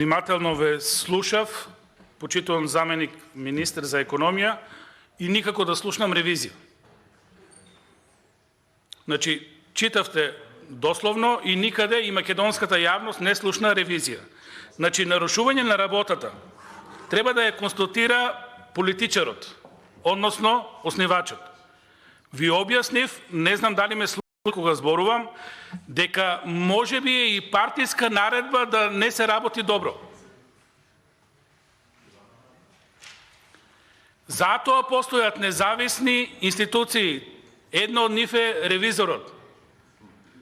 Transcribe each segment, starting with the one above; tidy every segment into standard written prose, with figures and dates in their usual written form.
Внимателно ве слушав, почитувам заменик министр за економија и никако да слушнам ревизија. Значи, читавте дословно и никаде и македонската јавност не слушна ревизија. Значи, нарушување на работата треба да ја констатира политичарот, односно основачот. Ви објаснив, не знам дали ме слушате кога зборувам, дека може би е и партиска наредба да не се работи добро. Затоа постојат независни институции. Една од нив е ревизорот,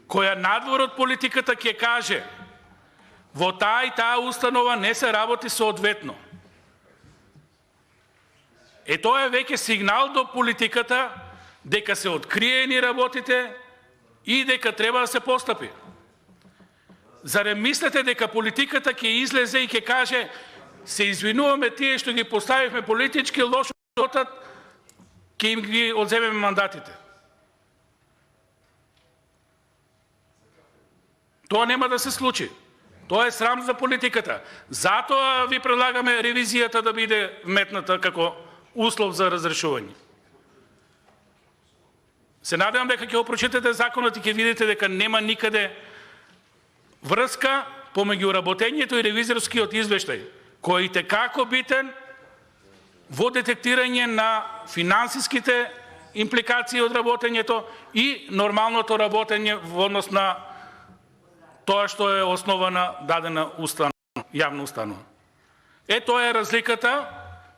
која надвор од политиката ќе каже во таа и таа установа не се работи соодветно. Тоа е веќе сигнал до политиката дека се откриени работите и дека треба да се постапи. Заре мислите дека политиката ќе излезе и ќе каже се извинуваме тие што ги поставивме политички лошо работат, ќе им ги одземеме мандатите. Тоа нема да се случи. Тоа е срам за политиката. Затоа ви предлагаме ревизијата да биде вметната како услов за разрешување. Се надевам дека ќе го прочитате законот и ќе видите дека нема никаде врска помеѓу работењето и ревизорскиот извештај, кој е итекако битен во детектирање на финансиските импликации од работењето и нормалното работење во однос на тоа што е основа на дадена установа, јавна установа. Тоа е разликата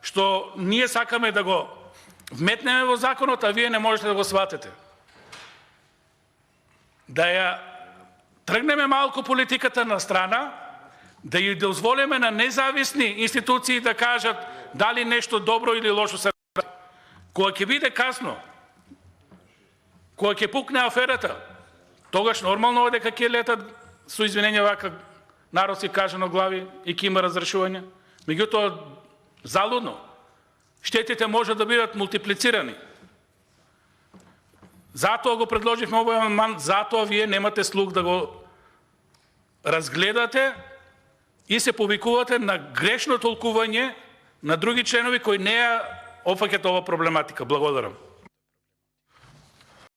што ние сакаме да го вметнеме во законот, а вие не можете да го сватите. Да ја тргнеме малку политиката на страна, да ја дозволиме на независни институции да кажат дали нешто добро или лошо се прави. Кога ќе биде касно, кога ќе пукне аферата, тогаш нормално е дека ќе летат со извинење вака народ си кажано глави и ќе има разрешување. Меѓутоа, залудно, штетите може да бидат мултиплицирани. Затоа го предложивме овој амандман, затоа вие немате слух да го разгледате и се повикувате на грешно толкување на други членови кои не ја опфаќаат ова проблематика. Благодарам.